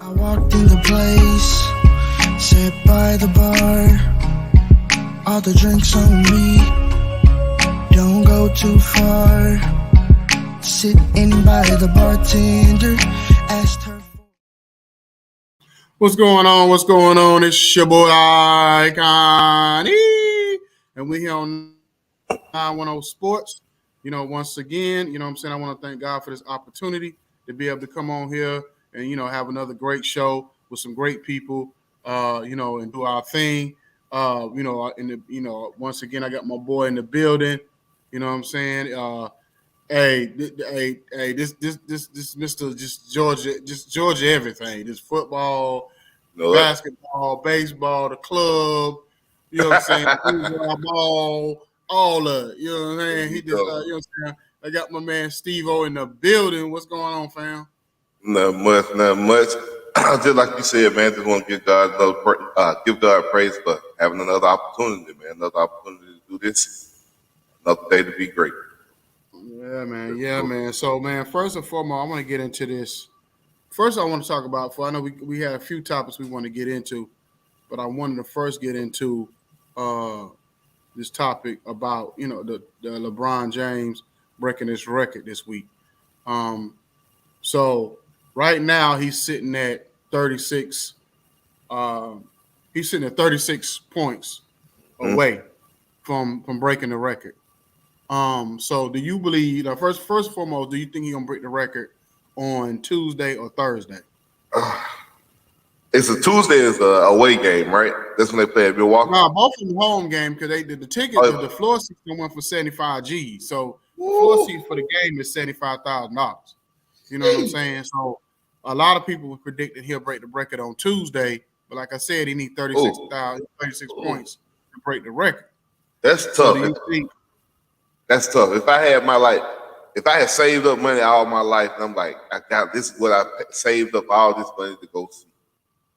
I walked in the place, sat by the bar, all the drinks on me, don't go too far, sitting by the bartender, asked her. What's going on? What's going on? It's your boy Icon, and we here on 910 Sports. Once again, what I'm saying, I want to thank God for this opportunity to be able to come on here and have another great show with some great people, and do our thing. Once again, I got my boy in the building. You know what I'm saying? This Mr. just Georgia everything. This football, basketball, baseball, the club, what I'm saying, ball, all of it. You know what I'm saying? He just, what I'm saying? I got my man Steve-O in the building. What's going on, fam? Not much. Just like you said, man, just want to give God give God praise for having another opportunity, man. Another opportunity to do this. Another day to be great. Yeah, man. So, man, first and foremost, I want to get into this. First, I want to talk about, I know we had a few topics we want to get into, but I wanted to first get into this topic about, the LeBron James breaking his record this week. So right now he's sitting at 36. He's sitting at 36 points away from breaking the record. So do you believe, first and foremost, do you think he's gonna break the record on Tuesday or Thursday? It's a Tuesday is a away game, right? That's when they play at Milwaukee. No, both of them home game because they did the ticket. The floor seats went for $75,000. So the floor seats for the game is $75,000. You know what I'm saying? So a lot of people would predict that he'll break the record on Tuesday, but like I said, he needs 36 points to break the record. That's tough. So do you think? That's tough. If I had saved up money all my life, and I'm like, I got this is what I saved up all this money to go see.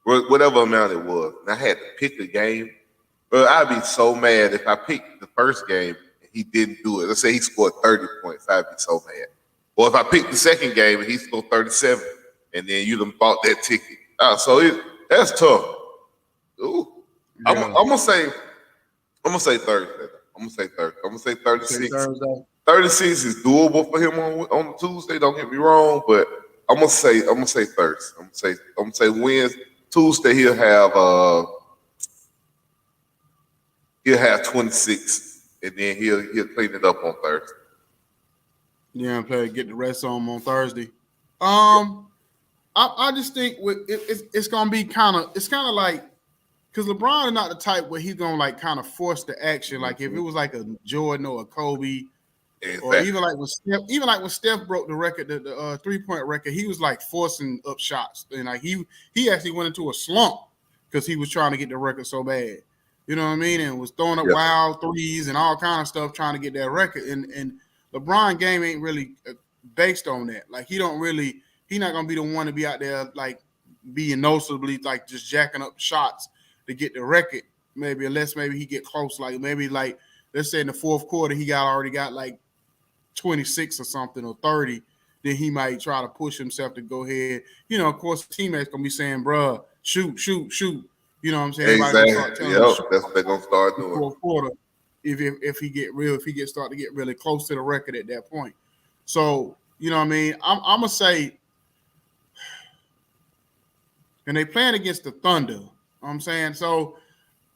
Whatever amount it was. And I had to pick a game. But I'd be so mad if I picked the first game and he didn't do it. Let's say he scored 30 points. I'd be so mad. Or if I picked the second game and he scored 37 and then you done bought that ticket. That's tough. Ooh. Yeah. I'm gonna say Thursday. I'm gonna say 36. 36 is doable for him on Tuesday. Don't get me wrong, but I'm gonna say Thursday. I'm gonna say Wednesday. Tuesday he'll have 26, and then he'll clean it up on Thursday. Yeah, get the rest on Thursday. I just think it's gonna be kind of like, because LeBron is not the type where he's gonna like kind of force the action. Like if it was like a Jordan or a Kobe, or even like when Steph broke the record, the 3-point record, he was like forcing up shots, and like he actually went into a slump because he was trying to get the record so bad. You know what I mean? And was throwing up wild threes and all kind of stuff trying to get that record. And LeBron game ain't really based on that. Like he's not gonna be the one to be out there like being noticeably like just jacking up shots to get the record. Unless he get close, like maybe like let's say in the fourth quarter he already got like 26 or something or 30, then he might try to push himself to go ahead. Of course, teammates gonna be saying, "Bruh, shoot." You know what I'm saying? Exactly. That's what they're gonna start doing. Fourth quarter, if he start to get really close to the record at that point. So you know what I mean? I'm gonna say, and they playing against the Thunder. You know what I'm saying so.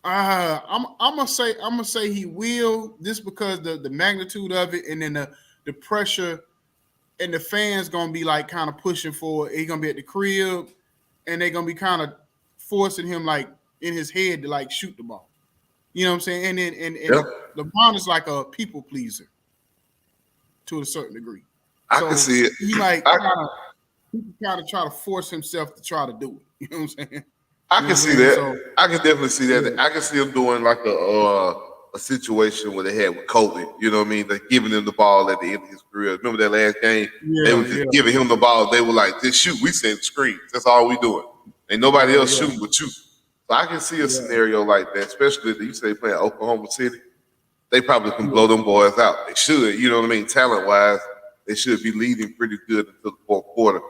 I'm gonna say he will, just because the magnitude of it, and then the pressure, and the fans gonna be like kind of pushing for it. He's gonna be at the crib, and they're gonna be kind of forcing him like in his head to like shoot the ball. You know what I'm saying? And then LeBron is like a people pleaser to a certain degree. I can see it. He like kind of try to force himself to try to do it. You know what I'm saying? I can see that. So, I can definitely see that. Yeah. I can see him doing like a situation where they had with Kobe. You know what I mean? Like giving him the ball at the end of his career. Remember that last game? They were just giving him the ball. They were like, "Just shoot." We said screens. That's all we doing. Ain't nobody else shooting but you. So I can see a scenario like that, especially if you say playing Oklahoma City. They probably can blow them boys out. They should. You know what I mean? Talent wise, they should be leading pretty good until the fourth quarter.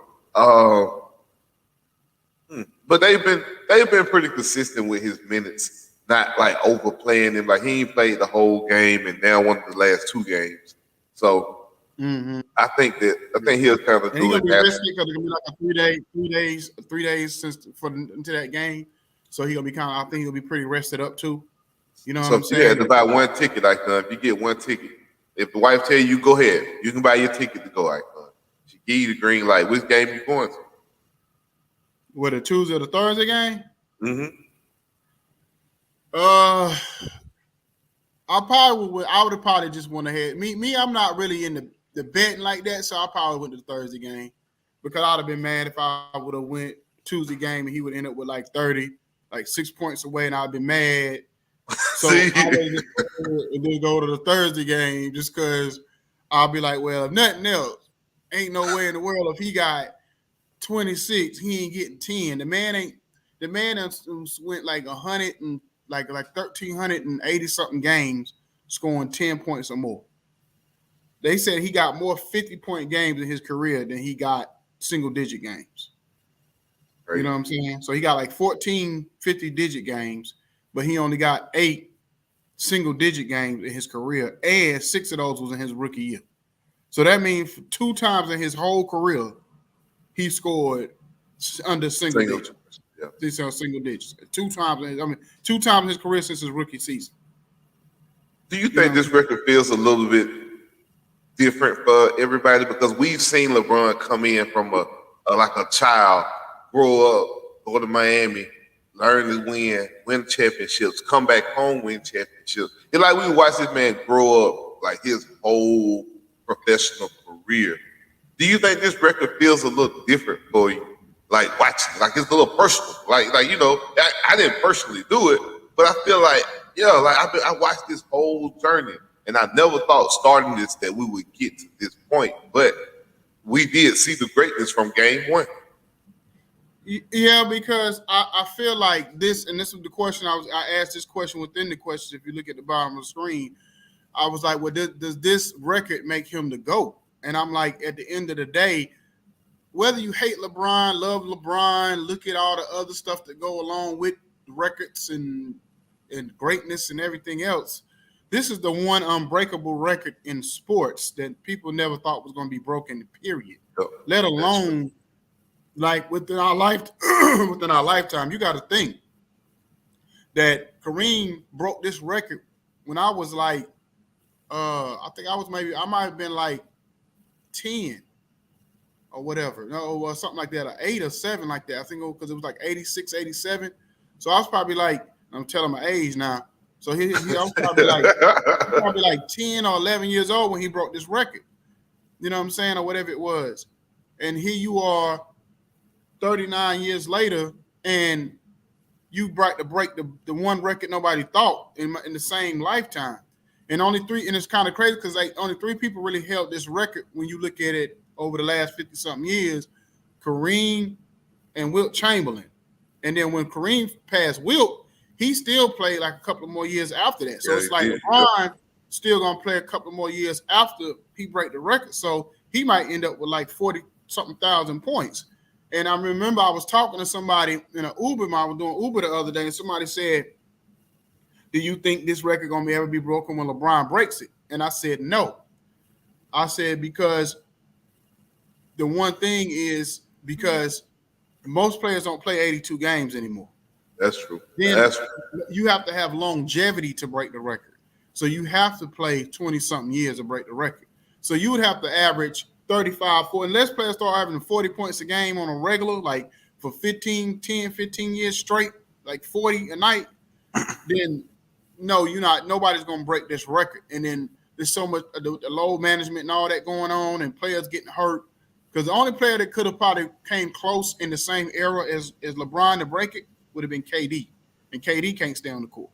he's been pretty consistent with his minutes, not like overplaying him. Like he ain't played the whole game and now won the last 2 games. So I think he'll kind of and do he's it. Gonna be risky because it's gonna be like a 3 days into that game. So he's gonna be I think he'll be pretty rested up too. You know what I'm saying? You had to buy one ticket, like if you get one ticket, if the wife tell you go ahead, you can buy your ticket to go. Like she give you the green light. Which game you going to? What, the Tuesday or the Thursday game? Mm-hmm. I would have probably just went ahead. Me, I'm not really in the betting like that, so I probably went to the Thursday game because I'd have been mad if I would have went Tuesday game and he would end up with like 30, like 6 points away, and I'd be mad. So I would just go to the Thursday game just because I'll be like, well, if nothing else, ain't no way in the world if he got 26, he ain't getting 10. The man went like 100 and like 1,380 something games, scoring 10 points or more. They said he got more 50-point games in his career than he got single-digit games. Right. You know what I'm saying? So he got like 14 50-digit games, but he only got 8 single-digit games in his career, and 6 of those was in his rookie year. So that means 2 times in his whole career, he scored under single digits. Yeah. These are single digits. 2 times. 2 times in his career since his rookie season. Do you think this record feels a little bit different for everybody? Because we've seen LeBron come in from a child, grow up, go to Miami, learn to win championships, come back home, win championships. It's like we watched this man grow up like his whole professional career. Do you think this record feels a little different for you? Like watching, like it's a little personal. Like you know, I didn't personally do it, but I feel like, I watched this whole journey, and I never thought starting this that we would get to this point, but we did see the greatness from game 1. Yeah, because I feel like this, and this was the question I asked this question within the question. If you look at the bottom of the screen, I was like, well, does this record make him the GOAT? And I'm like, at the end of the day, whether you hate LeBron, love LeBron, look at all the other stuff that go along with records and greatness and everything else, this is the one unbreakable record in sports that people never thought was going to be broken, period. Let alone like within our lifetime. You got to think that Kareem broke this record when I was like, I might have been like 10 or whatever, or something like that, or 8 or 7 like that. I think because it was like 86, 87. So I was probably like, I'm telling my age now. So I was probably like 10 or 11 years old when he broke this record. You know what I'm saying, or whatever it was. And here you are, 39 years later, and you break the one record nobody thought in the same lifetime. And it's kind of crazy because only 3 people really held this record when you look at it over the last 50-something years: Kareem and Wilt Chamberlain. And then when Kareem passed Wilt, he still played like a couple of more years after that. So it's like LeBron still gonna play a couple of more years after he break the record. So he might end up with like 40-something thousand points. And I remember I was talking to somebody in an Uber. I was doing Uber the other day, and somebody said, do you think this record gonna ever be broken when LeBron breaks it? And I said, no. I said, because the one thing is because most players don't play 82 games anymore. That's true. Then you have to have longevity to break the record. So you have to play 20-something years to break the record. So you would have to average 35, 40. Unless players start averaging 40 points a game on a regular, like for 15 years straight, like 40 a night, then no, nobody's going to break this record. And then there's so much the load management and all that going on, and players getting hurt. Because the only player that could have probably came close in the same era as LeBron to break it would have been KD. And KD can't stay on the court.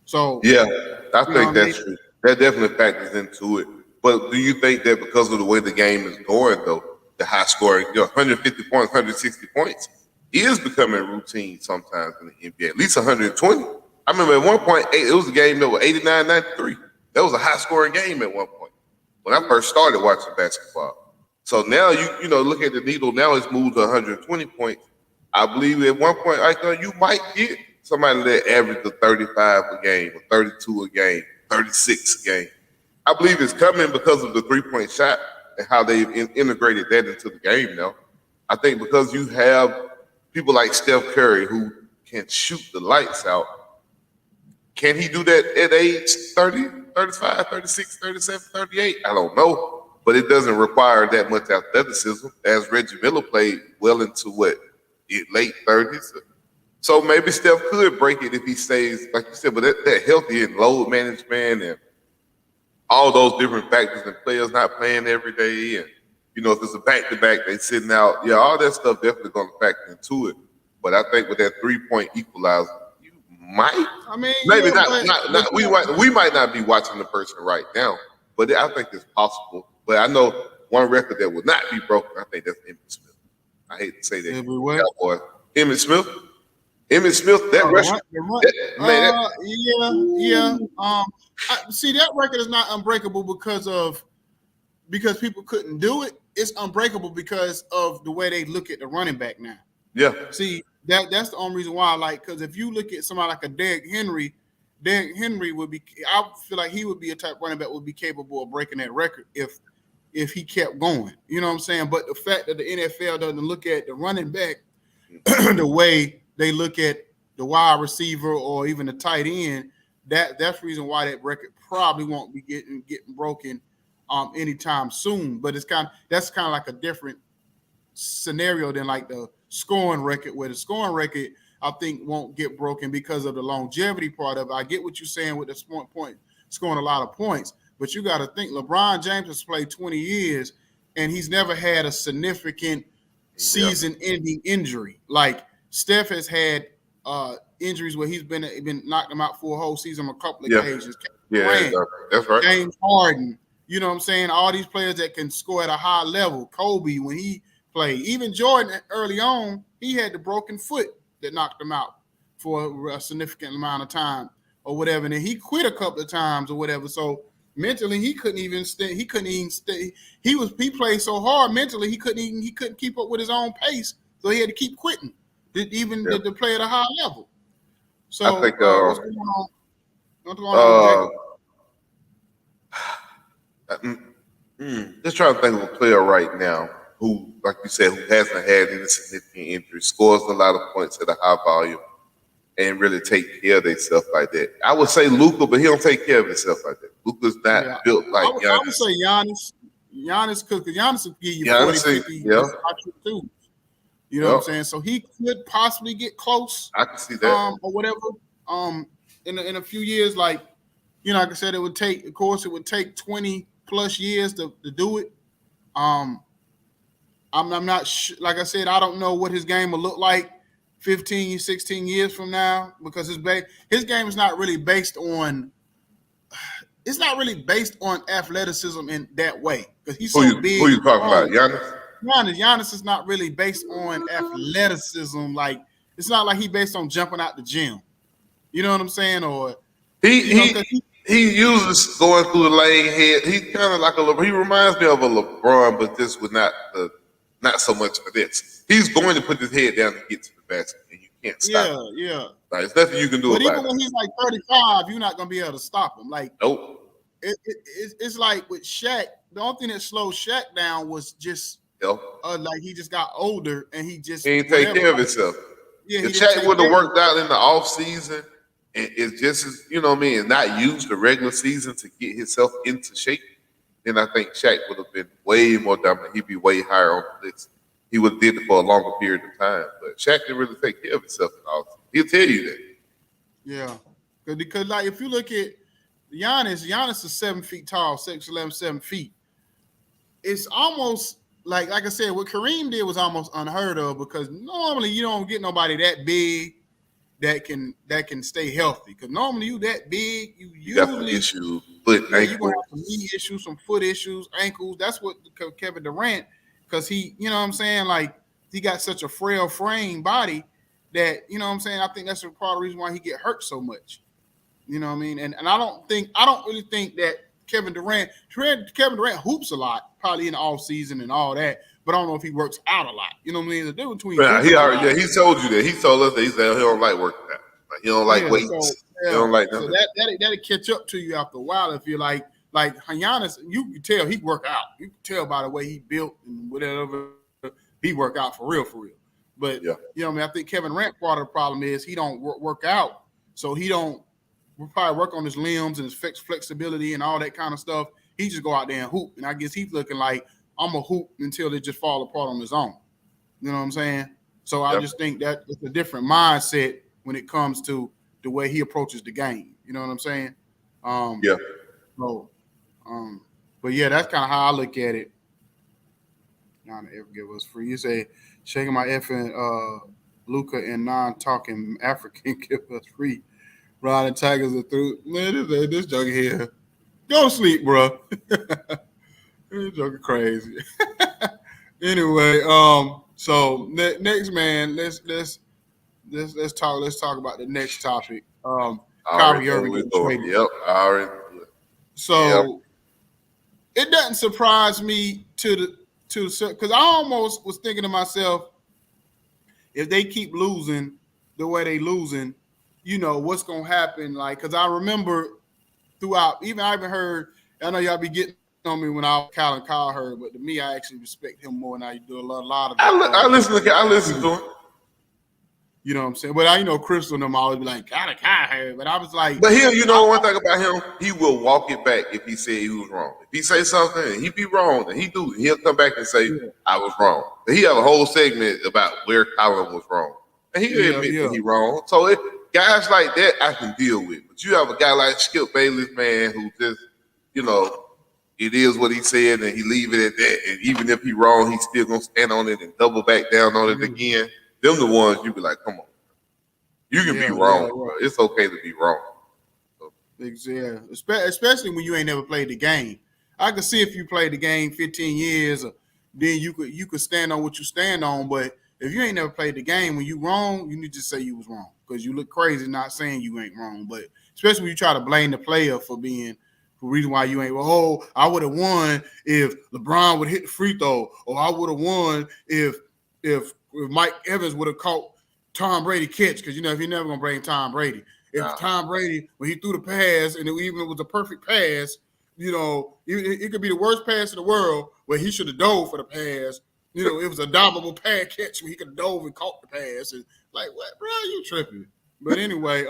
So yeah, I think that's true. That definitely factors into it. But do you think that because of the way the game is going, though, the high scoring, 150 points, 160 points, is becoming routine sometimes in the NBA, at least 120. I remember at one point, it was a game that was 89-93. That was a high scoring game at one point when I first started watching basketball. So now you look at the needle. Now it's moved to 120 points. I believe at one point, you might get somebody that average a 35 a game, or 32 a game, 36 a game. I believe it's coming because of the 3-point shot and how they've integrated that into the game now. I think because you have people like Steph Curry who can shoot the lights out. Can he do that at age 30, 35, 36, 37, 38? I don't know. But it doesn't require that much athleticism, as Reggie Miller played well into late 30s. So maybe Steph could break it if he stays, like you said, but that healthy and load management and all those different factors and players not playing every day. And, if it's a back-to-back, they sitting out. Yeah, all that stuff definitely going to factor into it. But I think with that 3-point equalizer, you might. I mean, maybe not. We might not be watching the person right now, but I think it's possible. But I know one record that will not be broken. I think that's Emmitt Smith. I hate to say that. Boy. Emmitt Smith. Emmitt Smith, that record. See, that record is not unbreakable because people couldn't do it. It's unbreakable because of the way they look at the running back now. Yeah. See, that's the only reason why. Because if you look at somebody like a Derrick Henry would be. I feel like he would be a type running back would be capable of breaking that record if he kept going. You know what I'm saying? But the fact that the NFL doesn't look at the running back the way they look at the wide receiver or even the tight end, that's the reason why that record probably won't be getting broken anytime soon. But that's kind of like a different scenario than like the scoring record, where the scoring record I think won't get broken because of the longevity part of it. I get what you're saying with the point scoring a lot of points, but you got to think LeBron James has played 20 years and he's never had a significant season-ending injury. Like Steph has had injuries where he's been knocked him out for a whole season on a couple of occasions. Yeah, that's right. James Harden, you know what I'm saying? All these players that can score at a high level. Kobe, when he played. Even Jordan, early on, he had the broken foot that knocked him out for a significant amount of time or whatever. And then he quit a couple of times or whatever. So mentally, he couldn't even stay. He couldn't even stay. He played so hard mentally, he couldn't keep up with his own pace. So he had to keep quitting, to play at a high level. So I think, what's going on? What's going on, just trying to think of a player right now who, like you said, who hasn't had any significant injury, scores a lot of points at a high volume, and really take care of themselves like that. I would say Luka, but he don't take care of himself like that. Luka's not built like Giannis. I would say Giannis. Giannis, because Giannis will give you 40, 50 too. You know what I'm saying? So he could possibly get close. I can see that. Or whatever. In a few years, like I said, it would take 20 plus years to do it. I'm not sure. Like I said, I don't know what his game will look like 15, 16 years from now, because his game is not really based on. It's not really based on athleticism in that way, because he's so big. Who you talking about, Giannis? Giannis is not really based on athleticism. Like, it's not like he's based on jumping out the gym. You know what I'm saying? Or he uses going through the lane head. He's kind of like he reminds me of a LeBron, but this was not so much for this. He's going to put his head down and get to the basket, and you can't stop him. Yeah. Like, there's nothing you can do but about it. But even when he's like 35, you're not going to be able to stop him. Like, nope. It's like with Shaq, the only thing that slowed Shaq down was just like he just got older and he ain't take care of himself. Yeah, if Shaq would have worked out in the off season and it's just as and not used the regular season to get himself into shape, then I think Shaq would have been way more dominant. He'd be way higher on the list. He would have did it for a longer period of time. But Shaq didn't really take care of himself in all season. He'll tell you that. Yeah, because like if you look at Giannis is 7 feet tall, 6'11", 7 feet. It's almost like I said, what Kareem did was almost unheard of, because normally you don't get nobody that big that can stay healthy. Because normally you that big, you usually got some issues, foot, ankles. You're gonna have some knee issues, some foot issues, ankles. That's what Kevin Durant, because he, you know what I'm saying, like he got such a frail frame body that, you know what I'm saying, I think that's part of the reason why he get hurt so much. You know what I mean? And I don't really think that Kevin Durant hoops a lot, probably in the off season and all that. but I don't know if he works out a lot. You know what I mean? The difference between he told you that. He told us that. He said he don't like working out. Like, he don't like weights. He don't like nothing. So that'll catch up to you after a while if you're like Giannis. You can tell he work out. You can tell by the way he built and whatever he work out for real. But you know what I mean? I think Kevin Durant part of the problem is he don't work out, so he don't. We'll probably work on his limbs and his flexibility and all that kind of stuff. He just go out there and hoop, and I guess he's looking like I'm a hoop until it just fall apart on his own. You know what I'm saying? So I just think that it's a different mindset when it comes to the way he approaches the game. You know what I'm saying? So, but yeah, that's kind of how I look at it. Not ever give us free. You say shaking my effing Luca and non-talking African give us free. Riding Tigers are through. Man, this junkie here. Go to sleep, bro. This junkie crazy. Anyway, so next, man, let's talk about the next topic. Kyrie Irving getting traded. Yep, I already. So it doesn't surprise me because I almost was thinking to myself, if they keep losing the way they losing, you know what's gonna happen. Like, because I remember throughout, I even heard. I know y'all be getting on me when Colin Carr heard, but to me, I actually respect him more than I do a lot of. I listen to him. You know what I'm saying? But I Crystal and them always be like, Colin Carr heard, but I was like, but one thing about him, he will walk it back if he said he was wrong. If he say something and he be wrong, then he'll come back and say I was wrong. But he have a whole segment about where Colin was wrong, and he admit that he wrong. So guys like that I can deal with. But you have a guy like Skip Bayless, man, who just it is what he said, and he leave it at that. And even if he wrong, he's still gonna stand on it and double back down on it again. Them the ones you be like, come on, you can be wrong, bro. It's okay to be wrong. So. Yeah, especially when you ain't never played the game. I could see if you played the game 15 years, then you could stand on what you stand on. But if you ain't never played the game, when you wrong, you need to say you was wrong because you look crazy not saying you ain't wrong. But especially when you try to blame the player for being the reason why you ain't. Well, oh, I would have won if LeBron would hit the free throw, or I would have won if Mike Evans would have caught Tom Brady catch, because if you're never gonna bring Tom Brady. If Tom Brady, when he threw the pass, and even it was a perfect pass, it could be the worst pass in the world where he should have dove for the pass. It was a dominable pass catch where he could have dove and caught the pass. And like, what, bro? You tripping? But anyway,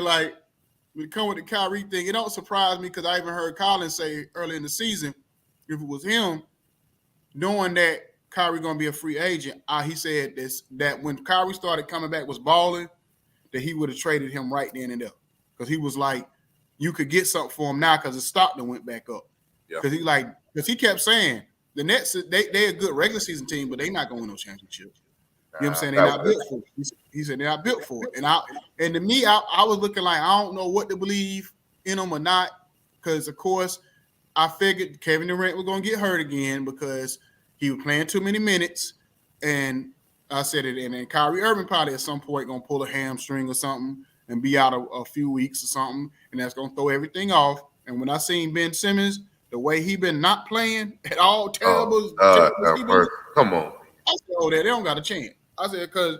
like when it comes with the Kyrie thing, it don't surprise me because I even heard Colin say early in the season, if it was him, knowing that Kyrie gonna be a free agent, he said that when Kyrie started coming back was balling, that he would have traded him right then and there, because he was like, you could get something for him now because the stock done went back up. Because he kept saying the Nets they a good regular season team, but they not going to win no championships. You know what I'm saying? They're not built for it. He said they're not built for it. And to me, I was looking like I don't know what to believe in them or not, because of course I figured Kevin Durant was gonna get hurt again because he was playing too many minutes, and I said it. And then Kyrie Irving probably at some point gonna pull a hamstring or something and be out a few weeks or something, and that's gonna throw everything off. And when I seen Ben Simmons, the way he been not playing at all, terrible. Come on. I said, oh, they don't got a chance. I said, because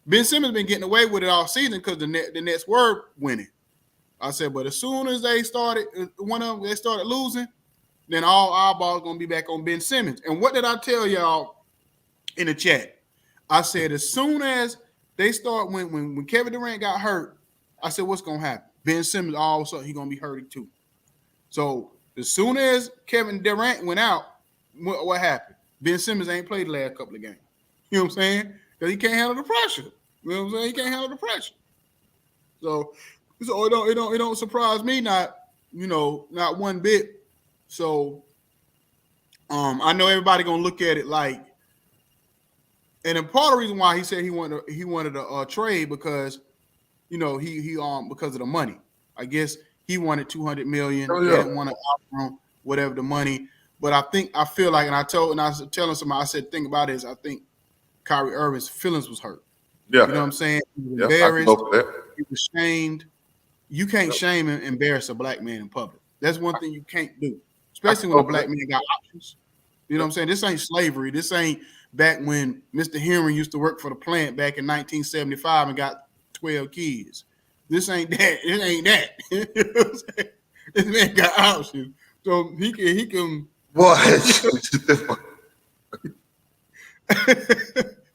Ben Simmons been getting away with it all season because the Nets were winning. I said, but as soon as they started losing, then all eyeballs gonna be back on Ben Simmons. And what did I tell y'all in the chat? I said, as soon as they start, when Kevin Durant got hurt, I said, what's gonna happen? Ben Simmons all of a sudden he gonna be hurting too. So as soon as Kevin Durant went out, what happened? Ben Simmons ain't played the last couple of games. You know what I'm saying? Because he can't handle the pressure. You know what I'm saying? He can't handle the pressure. So it don't surprise me not one bit. So I know everybody gonna look at it like, and then part of the reason why he said he wanted a trade because he because of the money. I guess he wanted $200 million. He didn't want to offer him whatever the money. But I feel like, and I was telling somebody, I said, think about this. I think Kyrie Irving's feelings was hurt. Yeah. You know what I'm saying? He was embarrassed. He was shamed. You can't shame and embarrass a black man in public. That's one thing you can't do, especially when a black man got options. You know what I'm saying? This ain't slavery. This ain't back when Mr. Henry used to work for the plant back in 1975 and got 12 kids. This ain't that. It ain't that. You know what I'm saying? This man got options, so he can. What?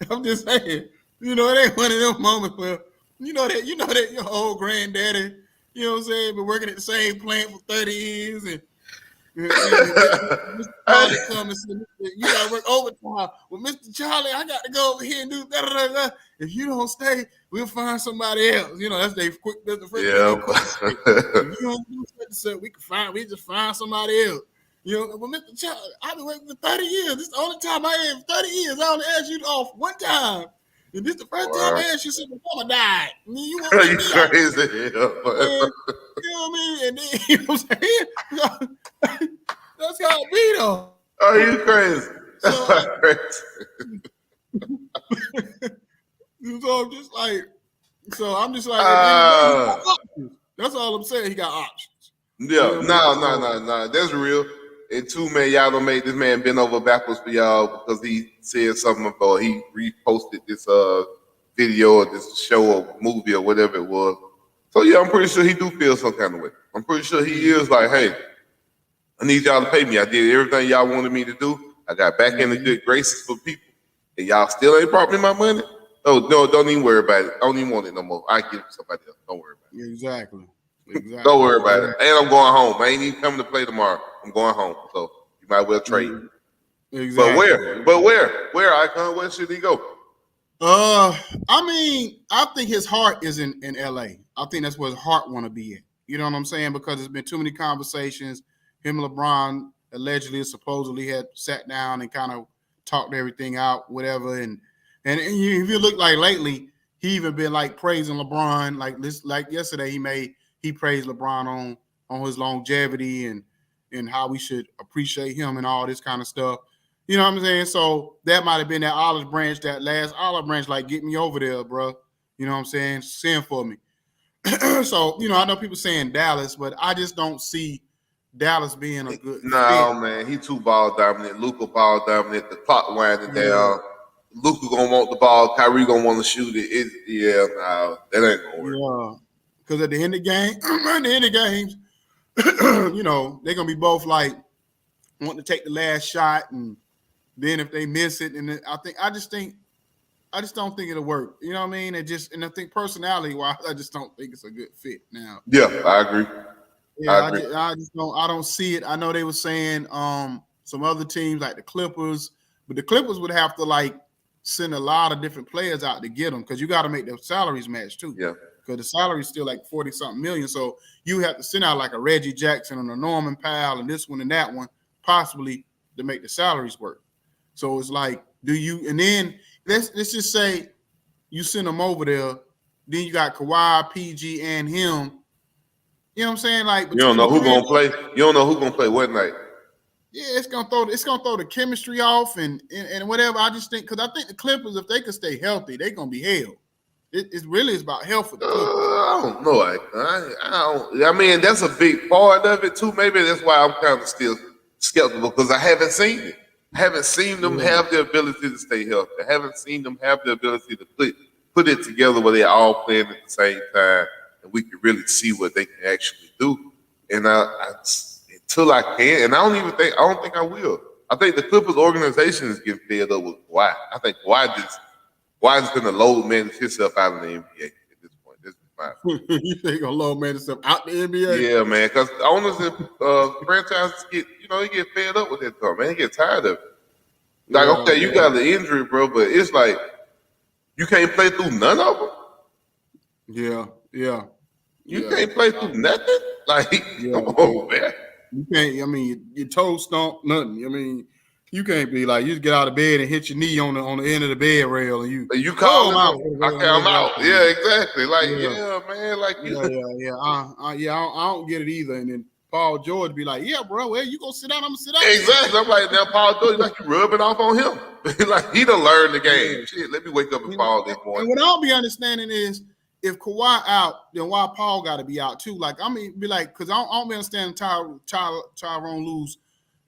I'm just saying. You know, it ain't one of them moments where you know that your old granddaddy, you know what I'm saying, been working at the same plant for 30 years and Mr. Charlie come and say, you gotta work overtime. Well, Mr. Charlie, I got to go over here and do da da da. If you don't stay, we'll find somebody else. You know, that's the first thing they if you don't do something, we just find somebody else. You know, well, Mr. Charlie, I've been working for 30 years. This is the only time I am 30 years. I only asked you off one time. And this is the first time I asked you since my mama died. I mean, you Are you crazy? you know what I mean? And then, you know what I'm saying? That's how it be, though. Are you crazy? So I'm just like, that's all I'm saying. He got options. Yeah, no. That's real. And two, man, y'all don't make this man bend over backwards for y'all because he said something about he reposted this video or this show or movie or whatever it was. So yeah, I'm pretty sure he do feel some kind of way. I'm pretty sure he is like, hey, I need y'all to pay me. I did everything y'all wanted me to do. I got back in the good graces for people. And y'all still ain't brought me my money? Oh, no, don't even worry about it. I don't even want it no more. I give it to somebody else. Don't worry about it. Exactly. Don't worry about it. And I'm going home. I ain't even coming to play tomorrow. I'm going home. So you might well trade. Exactly. But where, Icon? Where should he go? I mean, I think his heart is in LA. I think that's where his heart want to be at. You know what I'm saying? Because there's been too many conversations. Him and LeBron allegedly, supposedly had sat down and kind of talked everything out, whatever. And if you look like lately, he even been like praising LeBron. Like yesterday, he praised LeBron on his longevity and how we should appreciate him and all this kind of stuff. You know what I'm saying? So that might have been that olive branch, that last olive branch, like, get me over there, bro. You know what I'm saying? Send for me. So, you know, I know people saying Dallas, but I just don't see Dallas being a good fit. Man, he too ball dominant. Luka ball dominant. The clock winding down. Luka gonna want the ball. Kyrie gonna want to shoot it. That ain't gonna work. Yeah, because at the end of games, you know, they're gonna be both like wanting to take the last shot, and then if they miss it, and I just don't think it'll work. You know what I mean? And I think personality wise, I just don't think it's a good fit now. Yeah, I agree. Yeah, I don't see it. I know they were saying some other teams like the Clippers, but the Clippers would have to like send a lot of different players out to get them because you got to make their salaries match too. Yeah. Because the salary is still like 40-something million. So you have to send out like a Reggie Jackson and a Norman Powell and this one and that one, possibly to make the salaries work. So it's like, and then let's just say you send them over there, then you got Kawhi, PG, and him. You know what I'm saying? Like, you don't know who's gonna play. You don't know who's gonna play what night. Yeah, it's gonna throw the chemistry off and whatever. I just think because I think the Clippers, if they could stay healthy, they're gonna be held. It really is about health for the Clippers. I don't know. I don't. I mean, that's a big part of it too. Maybe that's why I'm kind of still skeptical because I haven't seen it. I haven't seen them have the ability to stay healthy. I haven't seen them have the ability to put it together where they're all playing at the same time and we can really see what they can actually do. And until I can, and I don't think I will. I think the Clippers organization is getting fed up with Kawhi. I think Kawhi's going to load manage himself out of the NBA at this point. This is my opinion. You think gonna load man himself out the NBA? Yeah, man. Because owners and franchises get fed up with that stuff, man. They get tired of it. Like, okay, you got an injury, bro, but it's like you can't play through none of them. Yeah. You can't play through nothing. Like, come on, man. You can't. I mean, your toes stomp, nothing. I mean, you can't be like you just get out of bed and hit your knee on the end of the bed rail and you call him out. I call him out. Yeah, exactly. Like, man. Like, I don't get it either. And then Paul George be like, yeah, bro, well, you gonna sit down? I'm gonna sit down. Exactly. I'm like, now Paul George, like you rubbing off on him. Like he done learned the game. Shit, let me wake up and Paul this morning. And what I don't be understanding is if Kawhi out, then why Paul got to be out too? Like, I mean, be like, because I don't be understanding Tyrone Lue's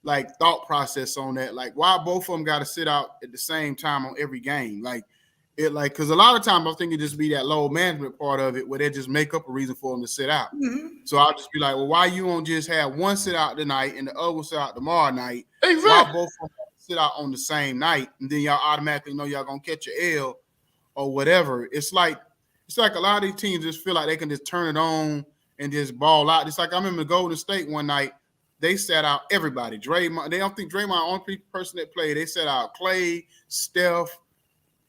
like thought process on that. Like, why both of them got to sit out at the same time on every game? Like, because a lot of times I think it just be that load management part of it where they just make up a reason for them to sit out. Mm-hmm. So I'll just be like, well, why you won't just have one sit out tonight and the other one sit out tomorrow night? Exactly. Why both of them sit out on the same night, and then y'all automatically know y'all gonna catch your L or whatever. It's like a lot of these teams just feel like they can just turn it on and just ball out. It's like I remember Golden State one night. They sat out everybody. Draymond. They don't think Draymond the only person that played. They sat out Clay, Steph,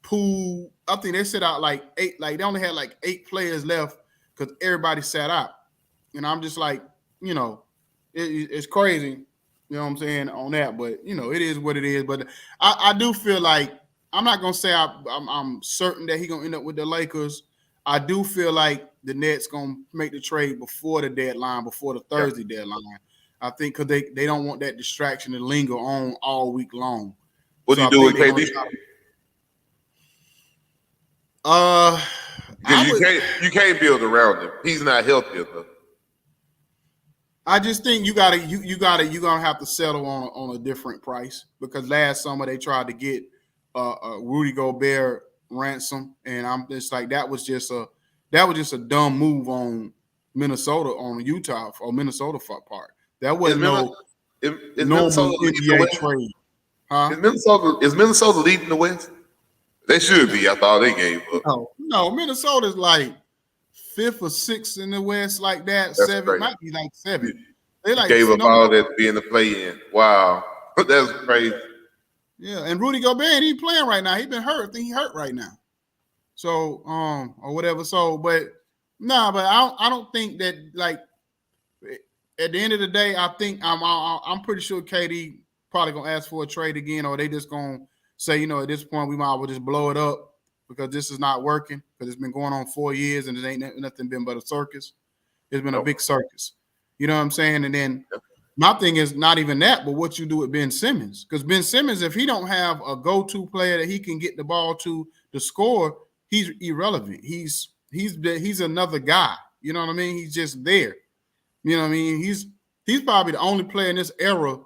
Poole. I think they sat out like 8. Like they only had like 8 players left because everybody sat out. And I'm just like, it's crazy. You know what I'm saying on that, but it is what it is. But I do feel like I'm not gonna say I'm certain that he's gonna end up with the Lakers. I do feel like the Nets gonna make the trade before the deadline, before the Thursday deadline. I think because they don't want that distraction to linger on all week long. What do you do with KD? Because you can't build around him. He's not healthy enough. I just think you're gonna have to settle on a different price because last summer they tried to get Rudy Gobert ransom, and I'm just like that was just a dumb move on Minnesota on Utah or Minnesota part. That wasn't normal NBA trade. Huh? Is Minnesota leading the West? They should be. I thought they gave up. No, Minnesota's like 5th or 6th in the West, like that. That's 7 crazy. might be like 7. They like gave up all that to be in the play-in. Wow, that's crazy. Yeah, and Rudy Gobert, he playing right now. He been hurt. I think he hurt right now. So, or whatever. So, but I don't think that like at the end of the day, I think I'm pretty sure KD probably gonna ask for a trade again, or they just gonna say, at this point we might as well just blow it up because this is not working because it's been going on 4 years and it ain't nothing been but a circus. It's been a big circus. You know what I'm saying? And then my thing is not even that, but what you do with Ben Simmons. Because Ben Simmons, if he don't have a go-to player that he can get the ball to score, he's irrelevant. He's another guy. You know what I mean? He's just there. You know what I mean? He's probably the only player in this era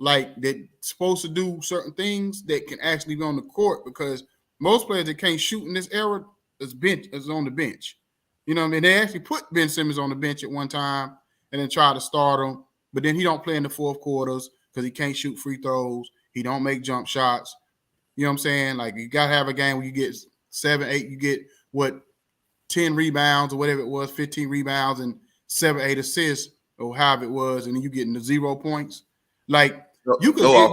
like that's supposed to do certain things that can actually be on the court because most players that can't shoot in this era is on the bench. You know what I mean? They actually put Ben Simmons on the bench at one time and then try to start him, but then he don't play in the fourth quarters because he can't shoot free throws. He don't make jump shots. You know what I'm saying? Like you got to have a game where you get 7, 8, you get 10 rebounds or whatever it was, 15 rebounds and 7, 8 assists or however it was, and then you getting the 0 points. Like you can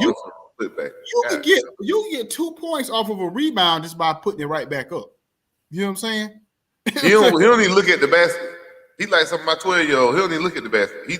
get 2 points off of a rebound just by putting it right back up. You know what I'm saying? He don't even look at the basket. He like some of my 12-year-old. He don't even look at the basket. He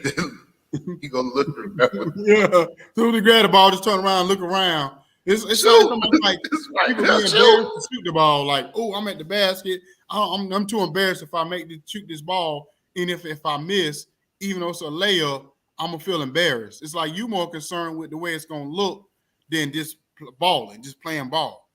gonna look around. Yeah. So when he grab the ball, just turn around, look around. It's like people being embarrassed to shoot the ball. Like, oh, I'm at the basket. I'm too embarrassed if I shoot this ball, and if I miss, even though it's a layup, I'm gonna feel embarrassed. It's like you more concerned with the way it's gonna look than just balling, just playing ball.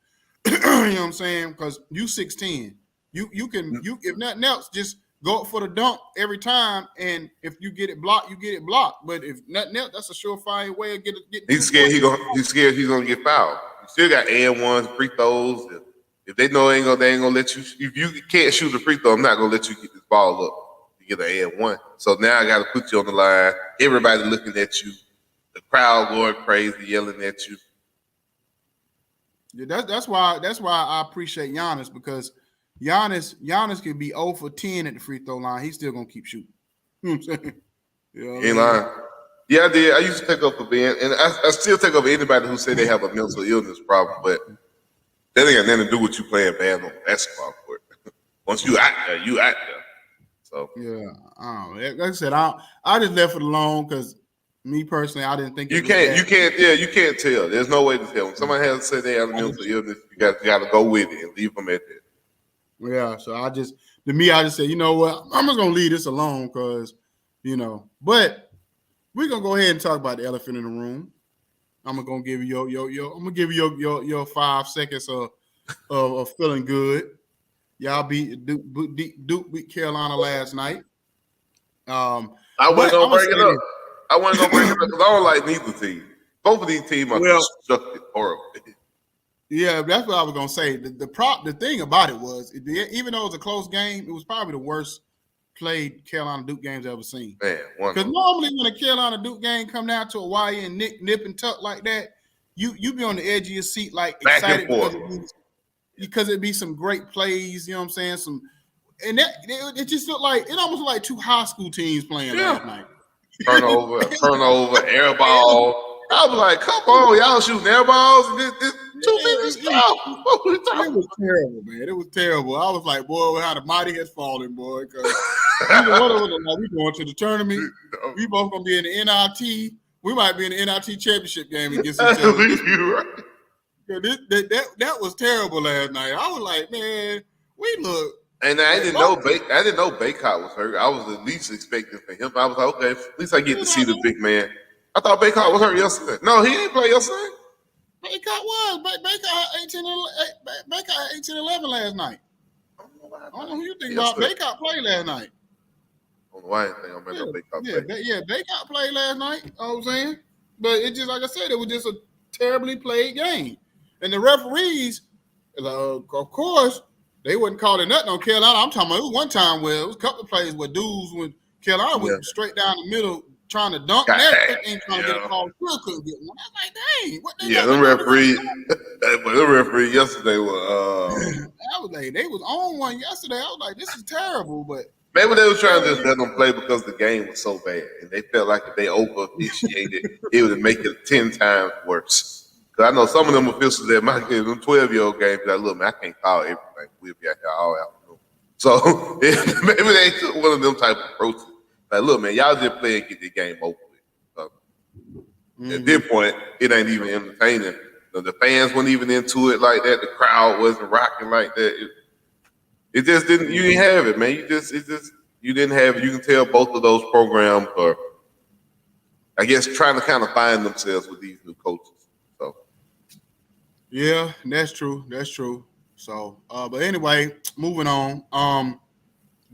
You know what I'm saying? Because you 6'10", you can if nothing else, just go up for the dunk every time, and if you get it blocked, you get it blocked. But if nothing else, that's a surefire way of getting. He's scared. He's scared he's gonna get fouled. You still got and-ones, free throws. If they know they ain't gonna let you. If you can't shoot a free throw, I'm not gonna let you get this ball up to get an and-1. So now I got to put you on the line. Everybody looking at you. The crowd going crazy, yelling at you. Yeah, that's why I appreciate Giannis because Giannis can be 0 for 10 at the free throw line. He's still gonna keep shooting. You know what I'm saying? Ain't lying. Yeah, I did. I used to take up for Ben, and I still take up for anybody who say they have a mental illness problem, but that ain't got nothing to do with you playing bad on basketball court. Once you out there, you out there. So yeah, like I said, I just left it alone because me personally, I didn't think you can't tell. There's no way to tell. When somebody has to say they have a mental illness, you got to go with it and leave them at that. Yeah, so I just said, you know what, I'm just gonna leave this alone because, but we're gonna go ahead and talk about the elephant in the room. I'm gonna give you your 5 seconds of feeling good. Y'all beat Duke beat Carolina last night. I wasn't gonna bring it up because I don't like neither team. Both of these teams are constructed horribly. Yeah, that's what I was gonna say. The thing about it was, even though it was a close game, it was probably the worst played Carolina Duke games I've ever seen. Man, because normally when a Carolina Duke game come down to a wire and nip and tuck like that, you be on the edge of your seat, like back excited because it'd be some great plays. You know what I'm saying? It just looked like it almost looked like two high school teams playing last night. Turnover, air ball. I was like, come on, y'all shooting air balls and this 2 minutes off. It was terrible, man. It was terrible. I was like, boy, how the mighty has fallen, boy. Because we going to the tournament. We both gonna be in the NIT. We might be in the NIT championship game against each other. You're right. That was terrible last night. I was like, man, we look. And I didn't know Baycott was hurt. I was at least expecting for him. I was like, okay, at least I get to see the big man. I thought Baycott was hurt yesterday. No, he didn't play yesterday. Baycott was. Baycott had 18-11 last night. I don't know who you think about. Baycott played last night. I don't know why I think I'm better Baycott played. Baycott played last night. You know what I'm saying? But it just, like I said, it was just a terribly played game. And the referees, of course, they wasn't calling nothing on Carolina. I'm talking about it was one time where it was a couple of plays where dudes when Carolina went straight down the middle trying to dunk and everything, trying to get a call, still couldn't get one. I was like, dang, what they the referee. But the referee yesterday was I was like, they was on one yesterday. I was like, this is terrible, but maybe they were trying to just let them play because the game was so bad, and they felt like if they over officiated, it would make it 10 times worse. Because I know some of them officials at my game, them 12-year-old games, like, look, man, I can't call everything. We'll be out here all afternoon. So maybe they took one of them type of approaches. Like, look, man, y'all just play and get the game over with. At this point, it ain't even entertaining. The fans weren't even into it like that. The crowd wasn't rocking like that. It just didn't. You didn't have it, man. You didn't have it. You can tell both of those programs are, I guess, trying to kind of find themselves with these new coaches. So, yeah, that's true. That's true. So, but anyway, moving on.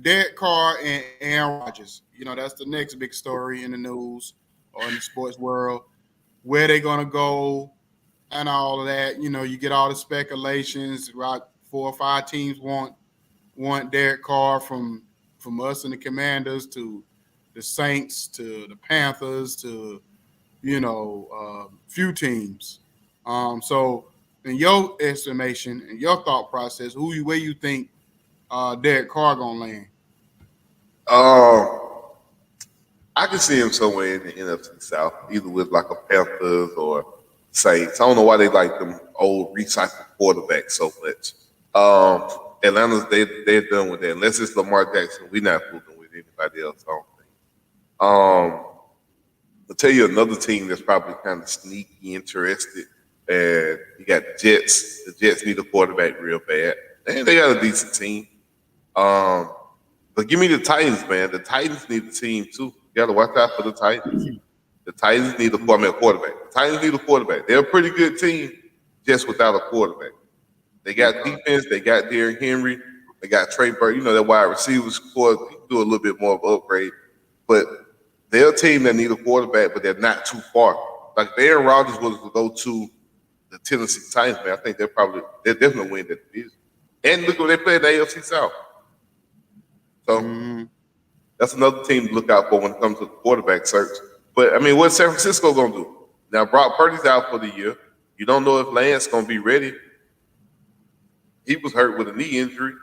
Derek Carr and Aaron Rodgers. You know, that's the next big story in the news or in the sports world. Where they gonna go and all of that. You know, you get all the speculations. Right, 4 or 5 teams want Derek Carr from us and the Commanders to the Saints to the Panthers to few teams. So, in your estimation and your thought process, where you think Derek Carr gonna land? I can see him somewhere in the NFC South, either with like a Panthers or Saints. I don't know why they like them old recycled quarterbacks so much. Atlanta's they're done with that. Unless it's Lamar Jackson, we're not fooling with anybody else. I don't think. I'll tell you another team that's probably kind of sneaky interested. And you got the Jets. The Jets need a quarterback real bad. And they got a decent team. But give me the Titans, man. The Titans need a team too. You got to watch out for the Titans. The Titans need a quarterback. The Titans need a quarterback. They're a pretty good team just without a quarterback. They got defense. They got Derrick Henry. They got Trey Burke. You know, that wide receivers do a little bit more of an upgrade. But they're a team that need a quarterback, but they're not too far. Like if Aaron Rodgers was to go to the Tennessee Titans, man, I think they're definitely win that division. And look what they play in the AFC South. So that's another team to look out for when it comes to the quarterback search. But I mean, what's San Francisco gonna do? Now Brock Purdy's out for the year. You don't know if Lance gonna be ready. He was hurt with a knee injury.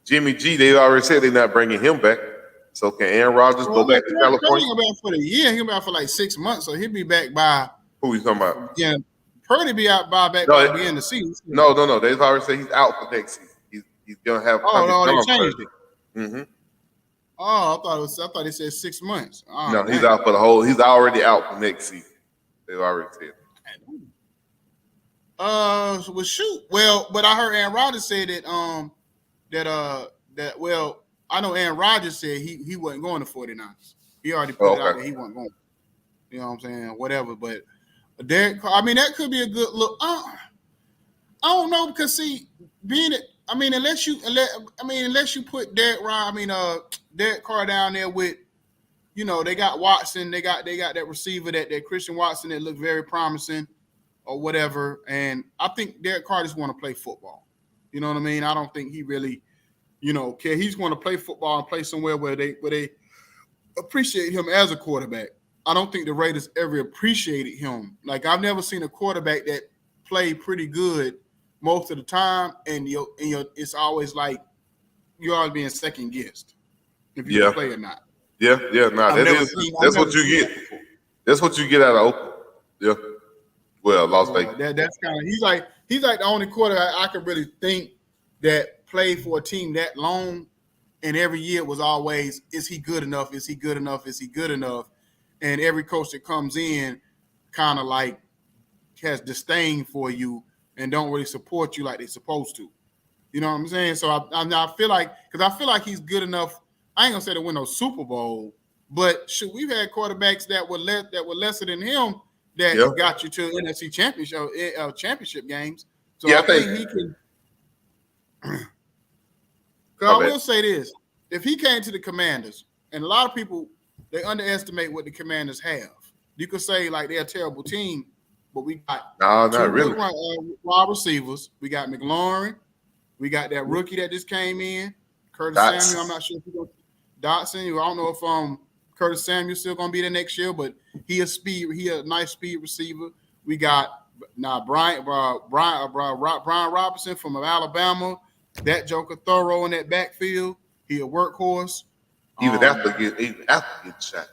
Jimmy G, they already said they're not bringing him back. So can Aaron Rodgers go back to California? He'll be back for the year. He'll be out for like 6 months, so he'll be back by. Who you talking about? Yeah, Purdy be out by the end of the season. No. They've already said he's out for next season. He's gonna have. They changed it. Mm-hmm. Oh, I thought they said 6 months. Oh, no, he's out for the whole. He's already out for next season. They've already said. Well, shoot. Well, but I heard Aaron Rodgers say that I know Aaron Rodgers said he wasn't going to 49ers. He already put it out that he wasn't going. You know what I'm saying? Whatever. But Derek Carr, I mean, that could be a good look. I don't know because see, unless you put Derek Carr down there with they got Watson, they got that receiver that Christian Watson that looked very promising or whatever. And I think Derek Carr just want to play football. You know what I mean? I don't think he really, care. He's going to play football and play somewhere where they appreciate him as a quarterback. I don't think the Raiders ever appreciated him. Like, I've never seen a quarterback that played pretty good most of the time, and it's always like you're always being second guessed if you play or not. Yeah. Nah, that's what you get. That's what you get out of Oakland. Yeah. Well, Las Vegas. That's kind of he's like the only quarterback I can really think that played for a team that long, and every year was always, is he good enough? Is he good enough? Is he good enough? And every coach that comes in kind of like has disdain for you and don't really support you like they're supposed to. You know what I'm saying? So I feel like he's good enough. I ain't gonna say to win no Super Bowl, but we've had quarterbacks that were lesser than him that got you to NFC championship games. So I think he can. Because I will say this: if he came to the Commanders, and a lot of people they underestimate what the Commanders have. You could say like they're a terrible team, but we got not really wide receivers. We got McLaurin. We got that rookie that just came in, Curtis Samuel. I'm not sure if he's going to Dotson. I don't know if Curtis Samuel's still going to be there next year, but he a nice speed receiver. We got Brian Robinson from Alabama. That joker thorough in that backfield. He a workhorse. Even after getting shot.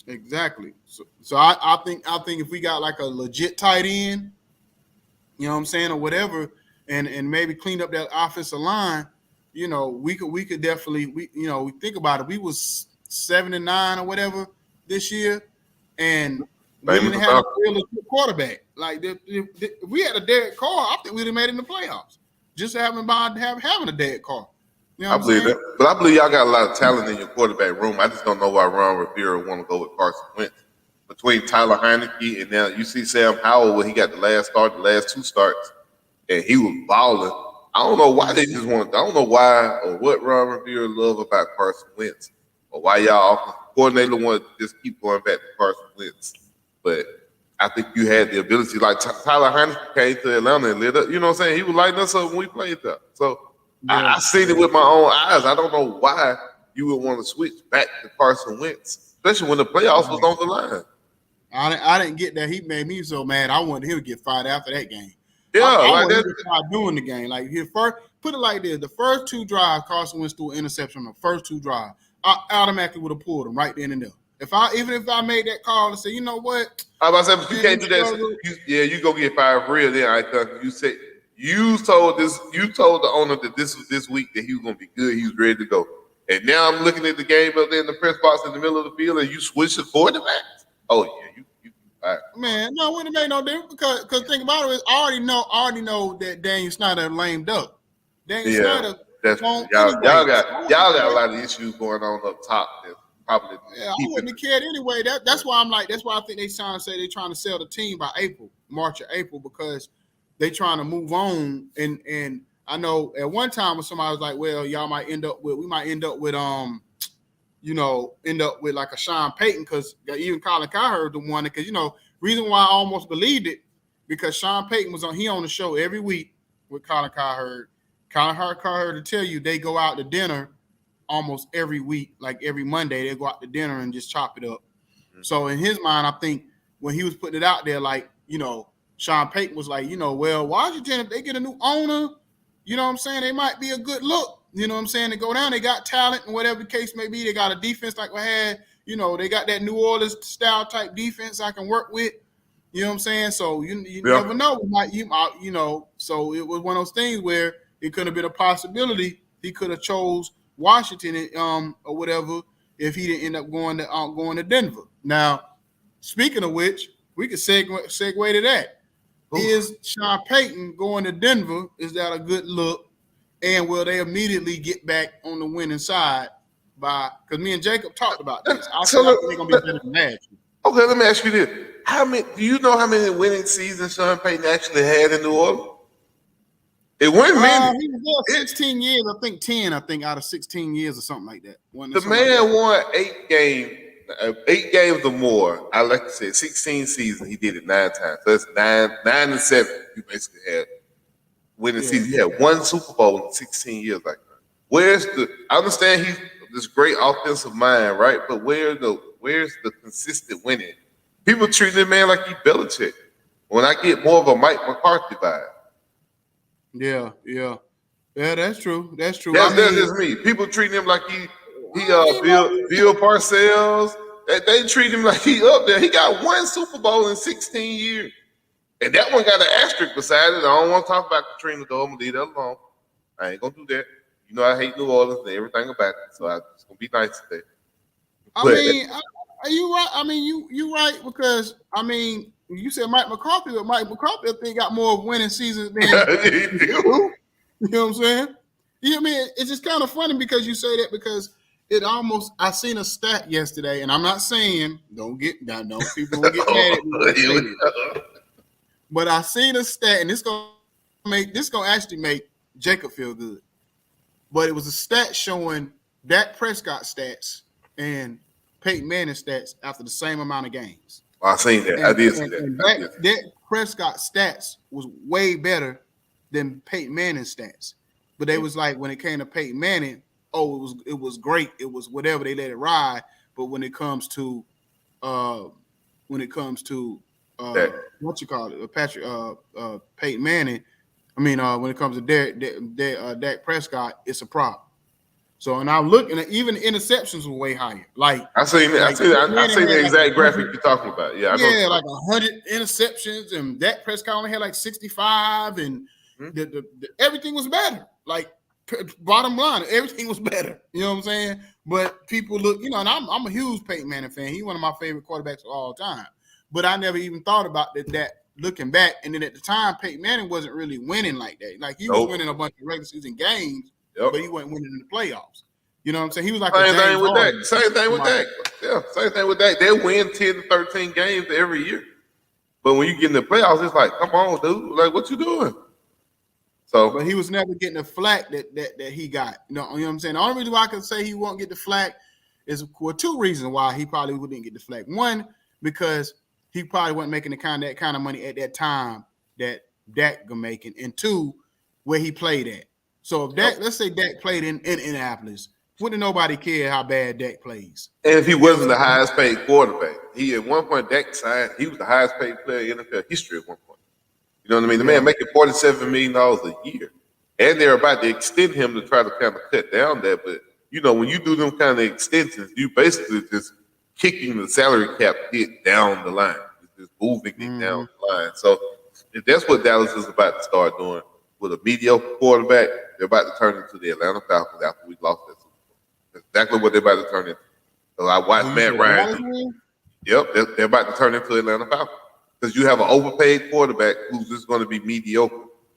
Exactly. So I think if we got like a legit tight end, you know what I'm saying, or whatever, and maybe cleaned up that offensive line, we could definitely we think about it. We was 7-9 or whatever this year, and we didn't have a real legit quarterback. Like if we had a Derek Carr, I think we'd have made it in the playoffs. Just having a Derek Carr. You know I believe that, but I believe y'all got a lot of talent in your quarterback room. I just don't know why Ron Rivera want to go with Carson Wentz. Between Tyler Heineke and now you see Sam Howell, where he got the last 2 starts, and he was balling. I don't know why they just want. I don't know why or what Ron Rivera love about Carson Wentz, or why y'all offensive coordinator want to just keep going back to Carson Wentz. But I think you had the ability, like Tyler Heineke came to Atlanta and lit up. You know what I'm saying? He was lighting us up when we played there. So. Yeah. I seen it with my own eyes. I don't know why you would want to switch back to Carson Wentz, especially when the playoffs was on the line. I didn't get that. He made me so mad. I wanted him to get fired after that game. Yeah, I wanted him to start doing the game. Like put it like this: the first 2 drives, Carson Wentz threw an interception on the first 2 drives. I automatically would have pulled him right then and there. Even if I made that call and said, you know what, I was about to say, but you can't do that. You go get fired for real. Then you said. You told the owner that this was this week that he was gonna be good. He was ready to go. And now I'm looking at the game up there in the press box in the middle of the field, and you switch the quarterback. Oh yeah, you right. Man, no, it wouldn't have made no difference because think about it is I already know that Daniel Snyder lamed up. Daniel Snyder. That's y'all got a lot of issues going on up top. Probably. Yeah, I wouldn't have cared anyway. That's why I'm like. That's why I think they trying to say they're trying to sell the team by March or April, because they trying to move on, and I know at one time when somebody was like, "Well, we might end up with like a Sean Payton," because even Colin Cowherd the one, because reason why I almost believed it, because Sean Payton was on the show every week with Colin Cowherd. Colin Cowherd to tell you they go out to dinner almost every week, like every Monday they go out to dinner and just chop it up. Mm-hmm. So in his mind, I think when he was putting it out there, like Sean Payton was like, well, Washington, if they get a new owner, you know what I'm saying, they might be a good look. You know what I'm saying? They go down, they got talent and whatever the case may be. They got a defense like we had. They got that New Orleans style type defense I can work with. You know what I'm saying? So you never know. So it was one of those things where it could have been a possibility he could have chose Washington or whatever if he didn't end up going to Denver. Now, speaking of which, we could segue to that. Is Sean Payton going to Denver? Is that a good look? And will they immediately get back on the winning side? Because me and Jacob talked about this. I think they're going to be better than that. Okay, let me ask you this. Do you know how many winning seasons Sean Payton actually had in New Orleans? It wasn't many. He was there 16 years, I think 10, out of 16 years or something like that. The man won 8 games 8 games or more. I like to say 16 seasons. He did it 9 times. So that's 9 and 7. You basically had winning season. He had 1 Super Bowl in 16 years like that. I understand he's this great offensive mind, right? But where's the consistent winning? People treat this man like he Belichick. When I get more of a Mike McCarthy vibe. Yeah, that's true. That's true. That's just me. People treat him like he Bill Parcells. They treat him like he up there. He got 1 Super Bowl in 16 years. And that one got an asterisk beside it. I don't want to talk about Katrina though. I'm gonna leave that alone. I ain't gonna do that. You know I hate New Orleans and everything about it. So I'm just gonna be nice today. Are you right? I mean, you right because you said Mike McCarthy, but Mike McCarthy I think got more winning seasons than you know what I'm saying? Yeah, I mean, it's just kind of funny because you say that because I seen a stat yesterday, and I'm not saying don't people don't get mad at me. But I seen a stat, and this gonna actually make Jacob feel good. But it was a stat showing Dak Prescott stats and Peyton Manning stats after the same amount of games. I seen that. I did see that. And Dak Prescott stats was way better than Peyton Manning stats. But they was like when it came to Peyton Manning, it was great. It was whatever, they let it ride. But when it comes to what you call it, Peyton Manning, when it comes to Dak Prescott, it's a problem. So, and I'm looking at even interceptions were way higher. Like I seen that. I seen the exact graphic you're talking about. Yeah, like 100 interceptions, and Dak Prescott only had like 65, and everything was better. Like bottom line, everything was better. You know what I'm saying? But people look, and I'm a huge Peyton Manning fan. He's one of my favorite quarterbacks of all time. But I never even thought about that looking back. And then at the time, Peyton Manning wasn't really winning like that. Like he was winning a bunch of regular season games. But he wasn't winning in the playoffs. You know what I'm saying? He was like Same thing with Dak. Yeah, same thing with Dak. They win 10 to 13 games every year. But when you get in the playoffs, it's like, come on, dude. Like, what you doing? So, but he was never getting the flack that he got. You know what I'm saying? The only reason why I can say he won't get the flack is 2 reasons why he probably wouldn't get the flack. One, because he probably wasn't making that kind of money at that time that Dak was making. And 2, where he played at. So if let's say Dak played in Indianapolis, wouldn't nobody care how bad Dak plays? And if he wasn't the highest paid quarterback, he at one point Dak signed, he was the highest paid player in NFL history at one point. You know what I mean? The man making $47 million a year. And they're about to extend him to try to kind of cut down that. But when you do them kind of extensions, you basically just kicking the salary cap hit down the line. It's just moving it down the line. So if that's what Dallas is about to start doing. With a mediocre quarterback, they're about to turn into the Atlanta Falcons after we lost that Super Bowl. That's exactly what they're about to turn into. So I watched Matt Ryan. Yep, they're about to turn into Atlanta Falcons. Because you have an overpaid quarterback who's just going to be mediocre.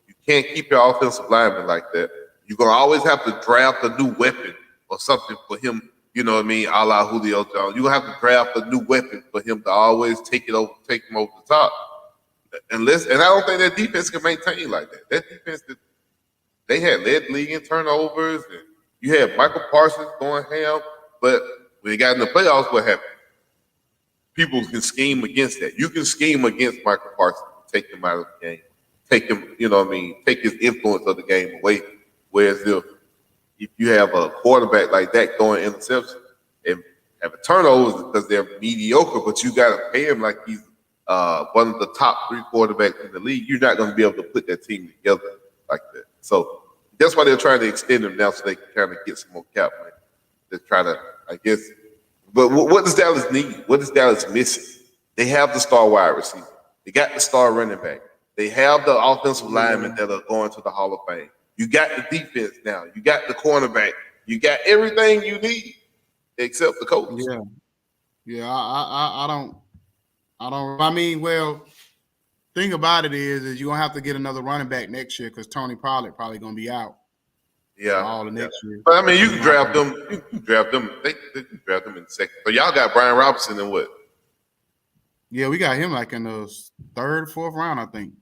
You can't keep your offensive lineman like that. You're going to always have to draft a new weapon or something for him, a la Julio Jones. You're going to have to draft a new weapon for him to always take him over the top. And I don't think that defense can maintain like that. That defense, they had led the league in turnovers, and you had Michael Parsons going ham. But when they got in the playoffs, what happened? People can scheme against that. You can scheme against Michael Parsons, take him out of the game, take him, take his influence of the game away. Whereas if you have a quarterback like that going interception and having turnovers because they're mediocre, but you got to pay him like he's one of the top 3 quarterbacks in the league, you're not going to be able to put that team together like that. So that's why they're trying to extend him now so they can kind of get some more cap money. They're trying to, I guess. But what does Dallas need? What is Dallas missing? They have the star wide receiver. They got the star running back. They have the offensive linemen that are going to the Hall of Fame. You got the defense now. You got the cornerback. You got everything you need except the coach. Yeah. I don't. Thing about it is you're gonna have to get another running back next year because Tony Pollard probably gonna be out. Yeah, all the next year. But you can draft them. You can draft them. They can draft them in the second. So y'all got Brian Robinson in what? Yeah, we got him like in the 3rd, 4th round, I think.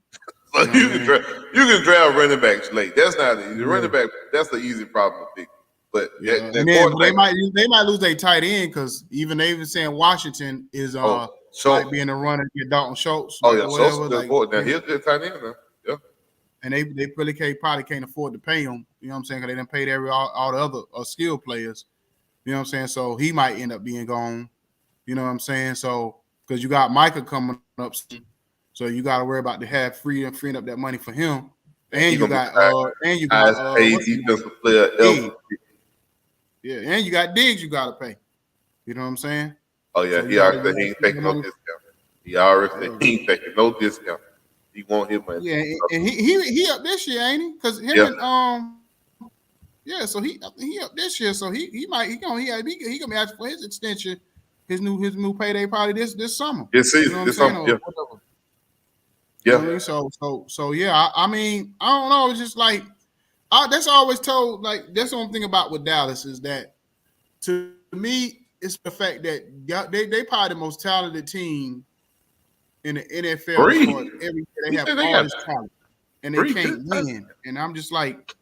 So you can draft running backs late. That's not easy. Running back, that's the easy problem to fix. But and then they might lose their tight end because even saying Washington is might be in the run and get Dalton Schultz. Oh yeah, whatever. Schultz now he's a good tight end now. Yeah. And they probably can't afford to pay him. You know what I'm saying? Because they done paid all the other skilled players. You know what I'm saying? So he might end up being gone. You know what I'm saying? So because you got Micah coming up soon, so you got to worry about freeing up that money for him. And you got paid defensive player ever. Yeah, and you got Diggs you got to pay. You know what I'm saying? Oh yeah, so he already said he ain't taking no discount. He already said he ain't taking no discount. He want his money. Yeah, and he up this year, ain't he? Because him and so he up this year, so he gonna be asking for his extension, his new payday probably this summer. This season, you know this summer, yeah. Yeah. You know what I mean? So yeah, I mean, I don't know. It's just like that's always told. Like that's the only thing about with Dallas is that to me, it's the fact that they probably the most talented team in the NFL. Every year they have all this talent, and they can't win. And I'm just like,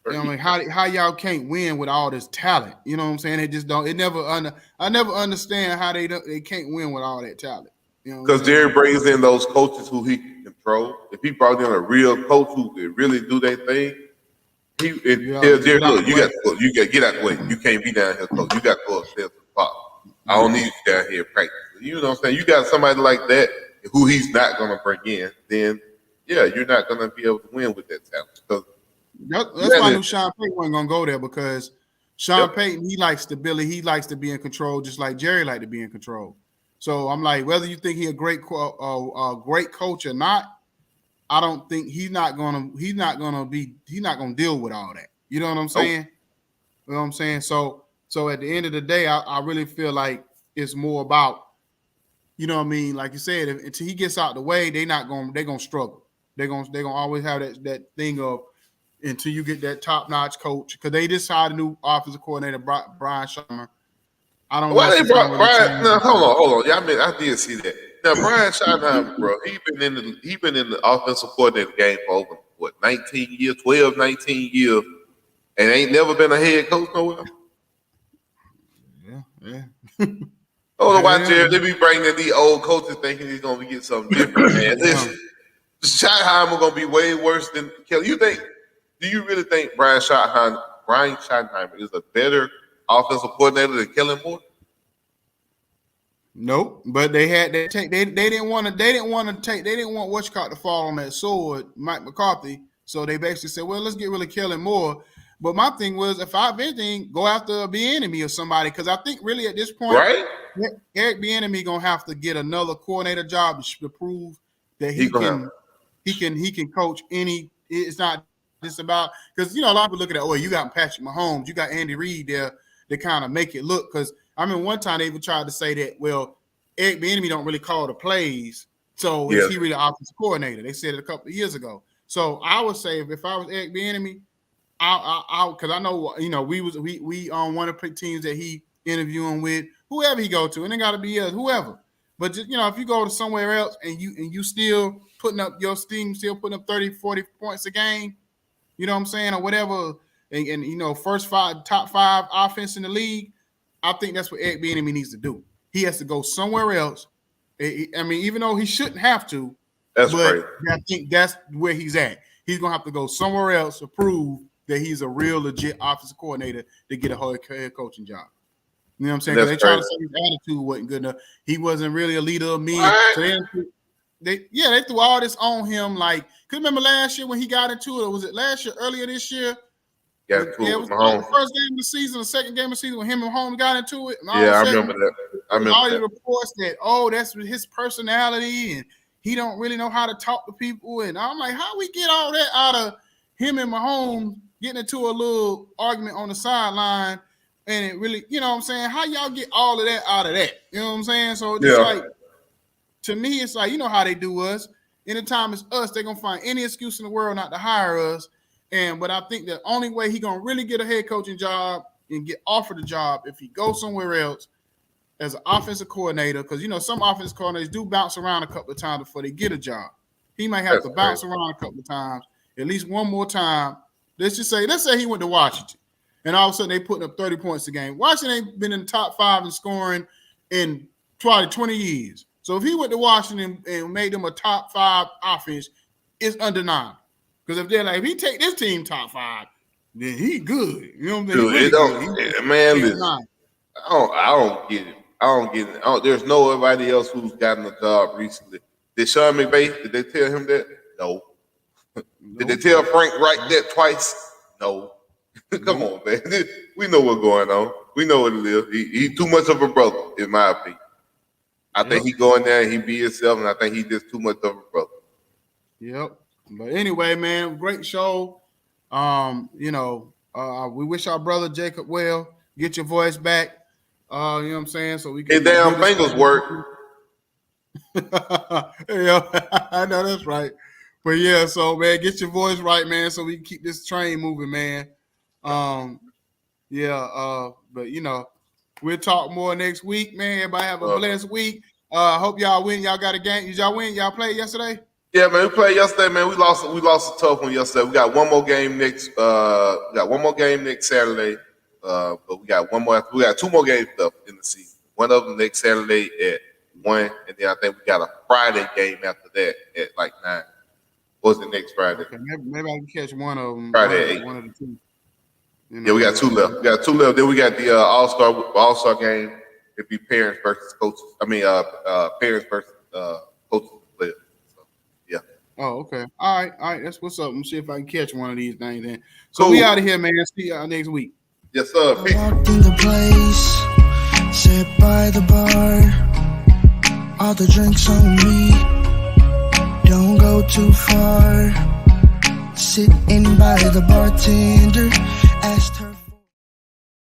you know, like how y'all can't win with all this talent? You know what I'm saying? They just don't. I never understand how they can't win with all that talent. You know, because Jerry brings in those coaches who he can control. If he brought in a real coach who could really do their thing, Jerry, look, you got to get out the way. You can't be down here, coach. You got to go upstairs to the park. I don't need you down here practicing. You know what I'm saying? You got somebody like that who he's not going to bring in, then yeah, you're not going to be able to win with that talent. That's why I knew Sean Payton wasn't going to go there because Sean Payton, he likes stability. He likes to be in control, just like Jerry liked to be in control. So I'm like, whether you think he's a great coach or not, I don't think he's not gonna deal with all that. You know what I'm saying? You know what I'm saying? So at the end of the day, I really feel like it's more about, you know what I mean? Like you said, until he gets out the way, they're gonna struggle. They're gonna always have that thing of until you get that top-notch coach, because they just hired a new offensive coordinator, Brian Schottenheimer. I don't know. Well, they brought Brian. No, hold on. Yeah, I did see that. Now, Brian Schottenheimer, bro, he been in the offensive coordinator game for over 19 years, 19 years, and ain't never been a head coach nowhere. Yeah. Oh, why Jerry? They be bringing in these old coaches thinking he's gonna get something different, man. Listen, Schottenheimer gonna be way worse than Kelly. Do you really think Brian Schottenheimer is a better offensive coordinator than Kellen Moore? Nope, but they didn't want Westcott to fall on that sword, Mike McCarthy. So they basically said, well, let's get rid of Kellen Moore. But my thing was, if anything, go after a Bieniemy or somebody, because I think really at this point, right? Eric Bieniemy gonna have to get another coordinator job to prove that he can coach any. It's not just about, because a lot of people look at it. Oh, you got Patrick Mahomes, you got Andy Reid there to kind of make it look. Because I mean, one time they even tried to say that, well, Eric Bieniemy don't really call the plays, so is he really offensive coordinator? They said it a couple of years ago. So I would say if I was Eric Bieniemy, because I know we on one of the teams that he interviewing with, whoever he go to, and it got to be whoever. But just, if you go to somewhere else and you still putting up your team, still putting up 30, 40 points a game, you know what I'm saying, or whatever, and top five offense in the league, I think that's what Eric Bieniemy needs to do. He has to go somewhere else. I mean, even though he shouldn't have to, I think that's where he's at. He's gonna have to go somewhere else to prove that he's a real legit offensive coordinator to get a head coaching job. You know what I'm saying? Because they tried to say his attitude wasn't good enough. He wasn't really a leader of men. So they threw all this on him. Like, cause remember last year when he got into it, or was it last year, earlier this year? It was the first game of the season, the second game of the season when him and Mahomes got into it. I remember that. All the reports that, that's his personality and he don't really know how to talk to people. And I'm like, how we get all that out of him and Mahomes getting into a little argument on the sideline? And it really, you know what I'm saying? How y'all get all of that out of that? You know what I'm saying? So it's like, to me, it's like, you know how they do us. Anytime it's us, they're going to find any excuse in the world not to hire us. But I think the only way he going to really get a head coaching job and get offered a job if he goes somewhere else as an offensive coordinator, because, some offensive coordinators do bounce around a couple of times before they get a job. He might have to bounce around a couple of times, at least one more time. Let's say he went to Washington. and all of a sudden they putting up 30 points a game. Washington ain't been in the top 5 in scoring in probably 20 years. So if he went to Washington and made them a top 5 offense, it's undeniable. Because if he take this team top 5, then he good. You know what I'm saying? Dude, listen, I don't get it. There's nobody else who's gotten a job recently. Did Sean McVay? Did they tell him that? No. Did they tell Frank Reich that twice? No. Come on, man. We know what's going on. We know what it is. He's too much of a brother, in my opinion. I think he go in there and he be himself, and I think he just too much of a brother. Yep. But anyway, man, great show. We wish our brother Jacob well. Get your voice back. You know what I'm saying? So we can. His damn fingers work. Yeah, I know that's right. But yeah, so man, get your voice right, man, so we can keep this train moving, man. But we'll talk more next week, man. Everybody have a blessed week. Hope y'all win. Y'all got a game. Did y'all win? Y'all played yesterday? Yeah, man. We played yesterday, man. We lost a tough one yesterday. We got one more game next. Saturday. But we got 2 more games left in the season. One of them next Saturday at 1, and then I think we got a Friday game after that at like 9. What's the next Friday? Okay, maybe I can catch one of them. Friday at 8. One of the 2. Yeah, we got 2 left. Then we got the All-Star game. It'd be parents versus coaches. Parents versus coaches and players. So, yeah. Oh, okay. All right. That's what's up. I'm see if I can catch one of these things then. So we out of here, man. See y'all next week. Yes, sir. I walked in the place, sat by the bar, all the drinks on me, don't go too far, sitting by the bartender, asked